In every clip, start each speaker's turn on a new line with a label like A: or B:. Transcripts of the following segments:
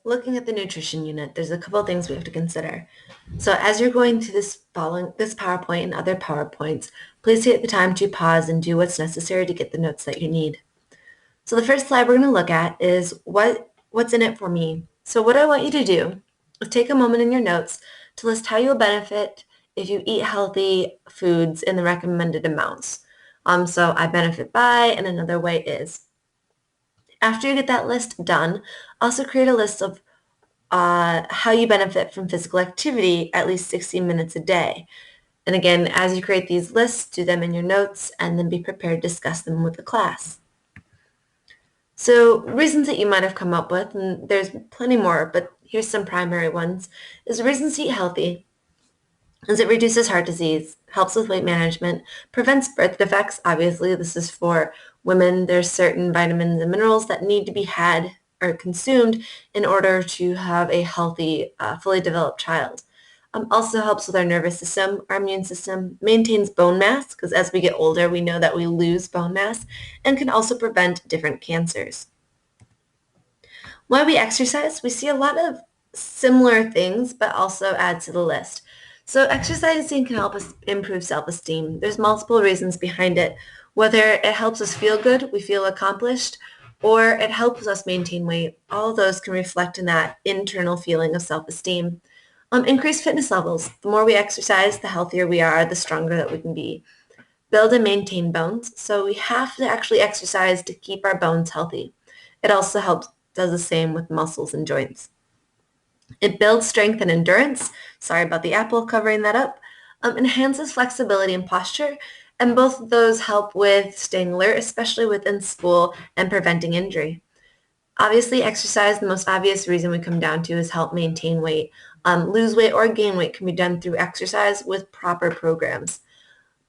A: looking at the nutrition unit, there's a couple of things we have to consider. So as you're going to this PowerPoint and other PowerPoints, please take the time to pause and do what's necessary to get the notes that you need. So the first slide we're going to look at is what's in it for me. So what I want you to do is take a moment in your notes to list how you'll benefit if you eat healthy foods in the recommended amounts. So I benefit by, and another way is. After you get that list done, also create a list of how you benefit from physical activity at least 60 minutes a day. And again, as you create these lists, do them in your notes and then be prepared to discuss them with the class. So reasons that you might have come up with, and there's plenty more, but here's some primary ones, is reasons to eat healthy, is it reduces heart disease, helps with weight management, prevents birth defects. Obviously, this is for women. There's certain vitamins and minerals that need to be had or consumed in order to have a healthy, fully developed child. Also helps with our nervous system, our immune system, maintains bone mass, because as we get older, we know that we lose bone mass, and can also prevent different cancers. Why we exercise, we see a lot of similar things, but also add to the list. So exercising can help us improve self-esteem. There's multiple reasons behind it, whether it helps us feel good, we feel accomplished, or it helps us maintain weight. All of those can reflect in that internal feeling of self-esteem. Increase fitness levels. The more we exercise, the healthier we are, the stronger that we can be. Build and maintain bones. So we have to actually exercise to keep our bones healthy. It also does the same with muscles and joints. It builds strength and endurance. Sorry about the apple covering that up. Enhances flexibility and posture. And both of those help with staying alert, especially within school, and preventing injury. Obviously, exercise, the most obvious reason we come down to is help maintain weight. Lose weight or gain weight can be done through exercise with proper programs.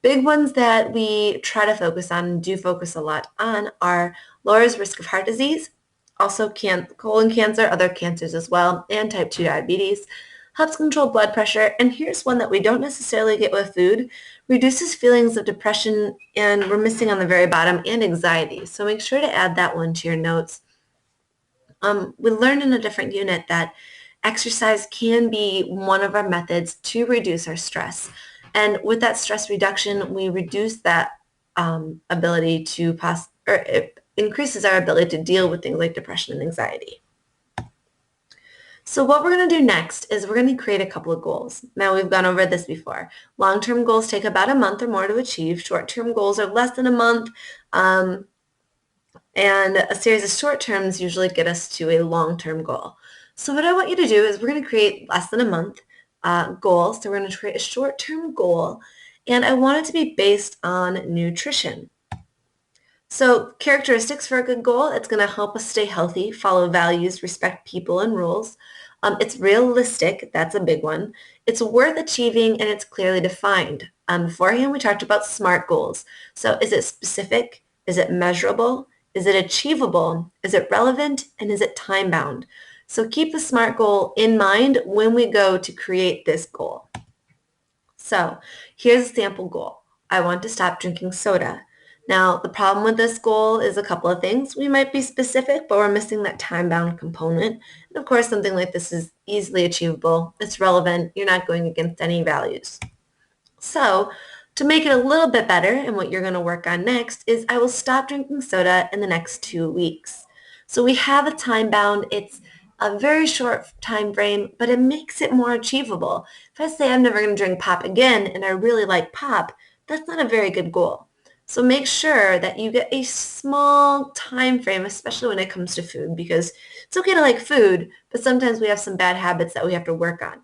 A: Big ones that we try to focus on and do focus a lot on are lowers risk of heart disease, also colon cancer, other cancers as well, and type 2 diabetes, helps control blood pressure, and here's one that we don't necessarily get with food, reduces feelings of depression, and we're missing on the very bottom, and anxiety. So make sure to add that one to your notes. We learned in a different unit that exercise can be one of our methods to reduce our stress. And with that stress reduction, we reduce that ability to or it increases our ability to deal with things like depression and anxiety. So what we're going to do next is we're going to create a couple of goals. Now, we've gone over this before. Long-term goals take about a month or more to achieve. Short-term goals are less than a month. And a series of short terms usually get us to a long-term goal. So what I want you to do is we're going to create less than a month goal. So we're going to create a short-term goal, and I want it to be based on nutrition. So characteristics for a good goal, it's going to help us stay healthy, follow values, respect people and rules. It's realistic. That's a big one. It's worth achieving, and it's clearly defined. Beforehand, we talked about SMART goals. So is it specific? Is it measurable? Is it achievable? Is it relevant? And is it time-bound? So keep the SMART goal in mind when we go to create this goal. So here's a sample goal. I want to stop drinking soda. Now, the problem with this goal is a couple of things. We might be specific, but we're missing that time-bound component. And of course, something like this is easily achievable. It's relevant. You're not going against any values. So to make it a little bit better, and what you're going to work on next is I will stop drinking soda in the next 2 weeks. So we have a time bound. It's a very short time frame, but it makes it more achievable. If I say I'm never going to drink pop again and I really like pop, that's not a very good goal. So make sure that you get a small time frame, especially when it comes to food, because it's okay to like food, but sometimes we have some bad habits that we have to work on.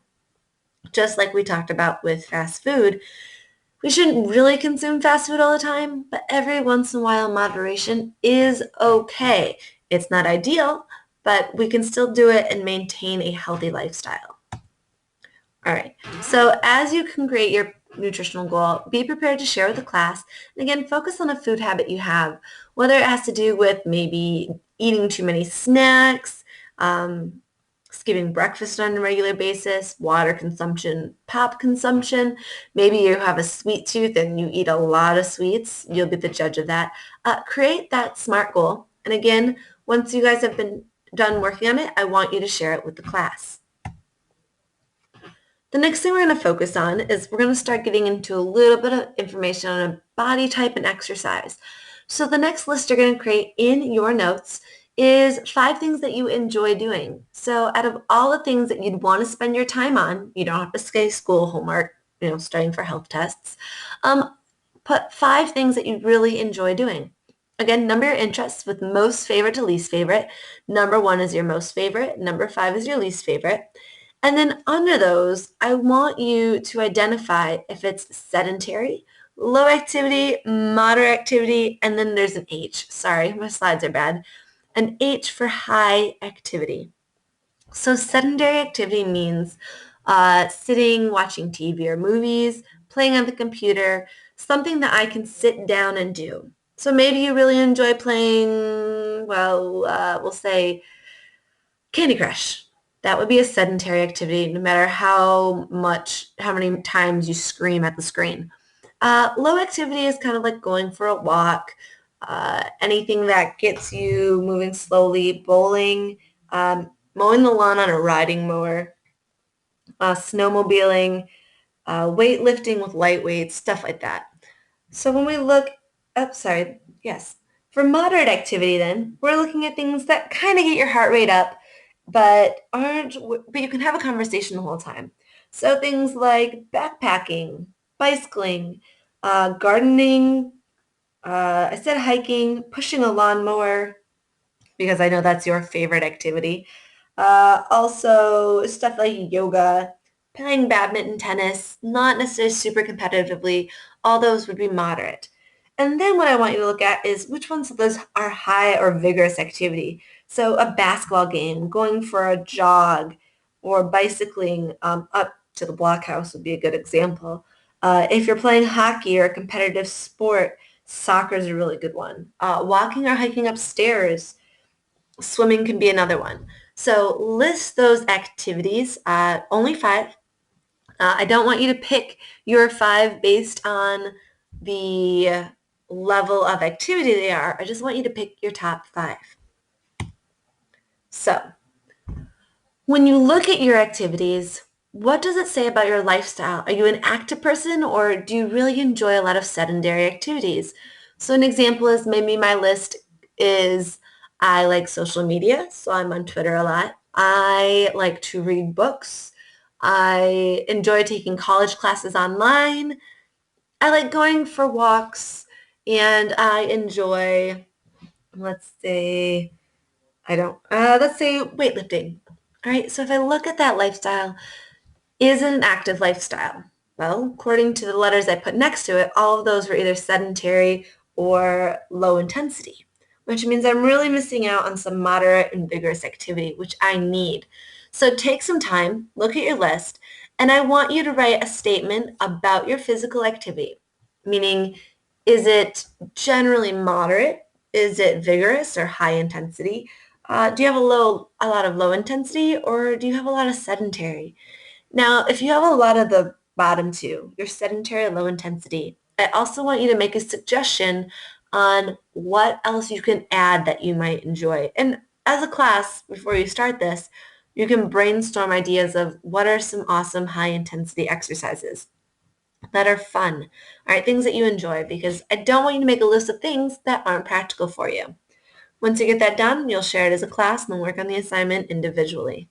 A: Just like we talked about with fast food, we shouldn't really consume fast food all the time, but every once in a while, moderation is okay. It's not ideal, but we can still do it and maintain a healthy lifestyle. All right, so as you can create your nutritional goal, be prepared to share with the class. And again, focus on a food habit you have, whether it has to do with maybe eating too many snacks, skipping breakfast on a regular basis, water consumption, pop consumption. Maybe you have a sweet tooth and you eat a lot of sweets. You'll be the judge of that. Create that SMART goal. And again, once you guys have been done working on it, I want you to share it with the class. The next thing we're going to focus on is we're going to start getting into a little bit of information on a body type and exercise. So the next list you're going to create in your notes is 5 things that you enjoy doing. So out of all the things that you'd want to spend your time on, you don't have to say school homework, studying for health tests. Put 5 things that you really enjoy doing. Again, number your interests with most favorite to least favorite. Number 1 is your most favorite. Number 5 is your least favorite. And then under those, I want you to identify if it's sedentary, low activity, moderate activity, and then there's an H. Sorry, my slides are bad. An H for high activity. So sedentary activity means sitting, watching TV or movies, playing on the computer, something that I can sit down and do. So maybe you really enjoy playing, we'll say Candy Crush. That would be a sedentary activity no matter how many times you scream at the screen. Low activity is kind of like going for a walk, anything that gets you moving slowly, bowling, mowing the lawn on a riding mower, snowmobiling, weightlifting with light weights, stuff like that. So when we look, for moderate activity then, we're looking at things that kind of get your heart rate up, but you can have a conversation the whole time. So things like backpacking, bicycling, gardening, I said hiking, pushing a lawnmower, because I know that's your favorite activity. Also, stuff like yoga, playing badminton, tennis, not necessarily super competitively. All those would be moderate. And then what I want you to look at is which ones of those are high or vigorous activity. So a basketball game, going for a jog, or bicycling up to the blockhouse would be a good example. If you're playing hockey or a competitive sport, soccer is a really good one. Walking or hiking upstairs, swimming can be another one. So list those activities, only 5. I don't want you to pick your 5 based on the level of activity they are. I just want you to pick your top 5. So when you look at your activities, what does it say about your lifestyle? Are you an active person or do you really enjoy a lot of sedentary activities? So an example is maybe my list is I like social media, so I'm on Twitter a lot. I like to read books. I enjoy taking college classes online. I like going for walks and I enjoy, let's say, let's say weightlifting. All right, so if I look at that lifestyle, is it an active lifestyle? Well, according to the letters I put next to it, all of those were either sedentary or low intensity, which means I'm really missing out on some moderate and vigorous activity, which I need. So take some time, look at your list, and I want you to write a statement about your physical activity, meaning is it generally moderate? Is it vigorous or high intensity? Do you have a lot of low intensity, or do you have a lot of sedentary? Now, if you have a lot of the bottom 2, your sedentary and low intensity, I also want you to make a suggestion on what else you can add that you might enjoy. And as a class, before you start this, you can brainstorm ideas of what are some awesome high intensity exercises that are fun. All right, things that you enjoy, because I don't want you to make a list of things that aren't practical for you. Once you get that done, you'll share it as a class and then work on the assignment individually.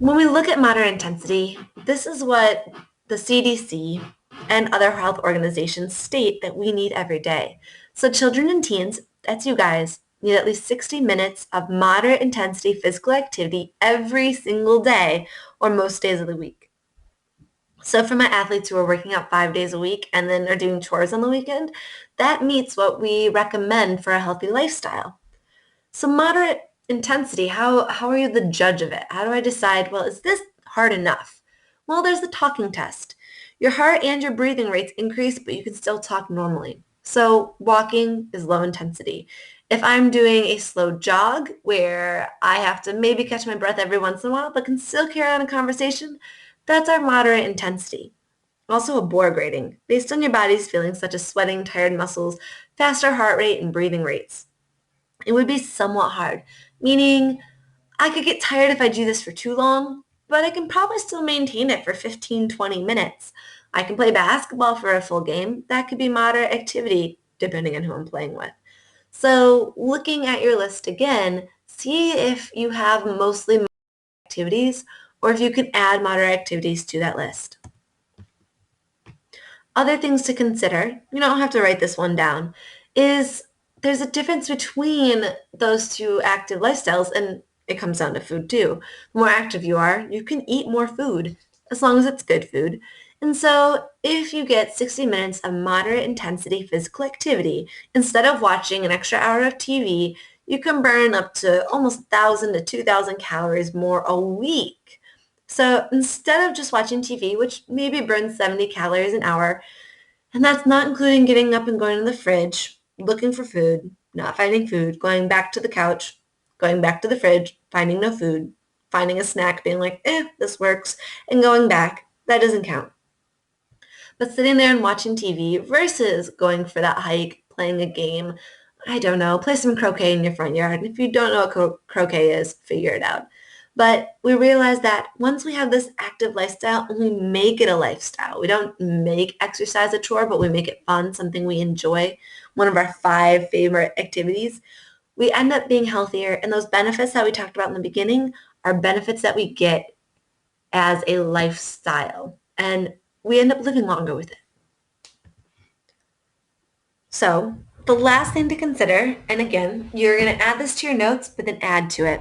A: When we look at moderate intensity, this is what the CDC and other health organizations state that we need every day. So children and teens, that's you guys, need at least 60 minutes of moderate intensity physical activity every single day or most days of the week. So for my athletes who are working out 5 days a week and then are doing chores on the weekend, that meets what we recommend for a healthy lifestyle. So moderate intensity, how are you the judge of it? How do I decide, well, is this hard enough? Well, there's the talking test. Your heart and your breathing rates increase, but you can still talk normally. So walking is low intensity. If I'm doing a slow jog where I have to maybe catch my breath every once in a while, but can still carry on a conversation, that's our moderate intensity. Also a Borg rating, based on your body's feelings such as sweating, tired muscles, faster heart rate, and breathing rates. It would be somewhat hard, meaning I could get tired if I do this for too long, but I can probably still maintain it for 15, 20 minutes. I can play basketball for a full game. That could be moderate activity, depending on who I'm playing with. So looking at your list again, see if you have mostly moderate activities or if you can add moderate activities to that list. Other things to consider, you don't have to write this one down, is there's a difference between those two active lifestyles, and it comes down to food too. The more active you are, you can eat more food, as long as it's good food. And so if you get 60 minutes of moderate intensity physical activity, instead of watching an extra hour of TV, you can burn up to almost 1,000 to 2,000 calories more a week. So instead of just watching TV, which maybe burns 70 calories an hour, and that's not including getting up and going to the fridge, looking for food, not finding food, going back to the couch, going back to the fridge, finding no food, finding a snack, being like, this works, and going back, that doesn't count. But sitting there and watching TV versus going for that hike, playing a game, I don't know, play some croquet in your front yard. And if you don't know what croquet is, figure it out. But we realize that once we have this active lifestyle and we make it a lifestyle, we don't make exercise a chore, but we make it fun, something we enjoy, one of our 5 favorite activities, we end up being healthier. And those benefits that we talked about in the beginning are benefits that we get as a lifestyle. And we end up living longer with it. So the last thing to consider, and again, you're going to add this to your notes, but then add to it,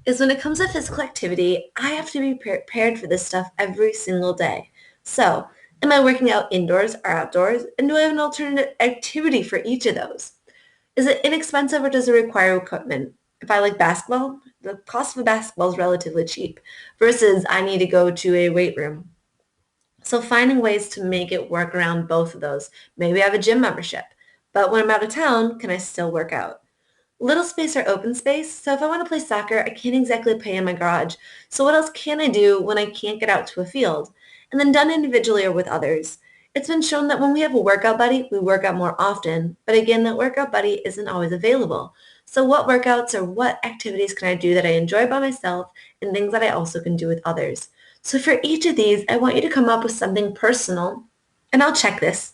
A: is when it comes to physical activity, I have to be prepared for this stuff every single day. So am I working out indoors or outdoors? And do I have an alternative activity for each of those? Is it inexpensive or does it require equipment? If I like basketball, the cost of a basketball is relatively cheap versus I need to go to a weight room. So finding ways to make it work around both of those. Maybe I have a gym membership, but when I'm out of town, can I still work out? Little space or open space. So if I want to play soccer, I can't exactly play in my garage. So what else can I do when I can't get out to a field? And then done individually or with others. It's been shown that when we have a workout buddy, we work out more often. But again, that workout buddy isn't always available. So what workouts or what activities can I do that I enjoy by myself and things that I also can do with others? So for each of these, I want you to come up with something personal, and I'll check this,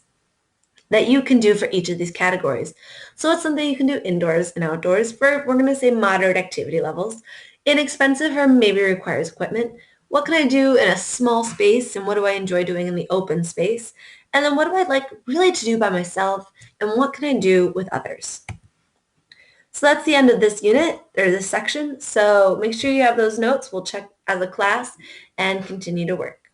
A: that you can do for each of these categories. So it's something you can do indoors and outdoors for, we're going to say, moderate activity levels. Inexpensive or maybe requires equipment. What can I do in a small space and what do I enjoy doing in the open space? And then what do I like really to do by myself and what can I do with others? So that's the end of this unit or this section. So make sure you have those notes. We'll check as a class and continue to work.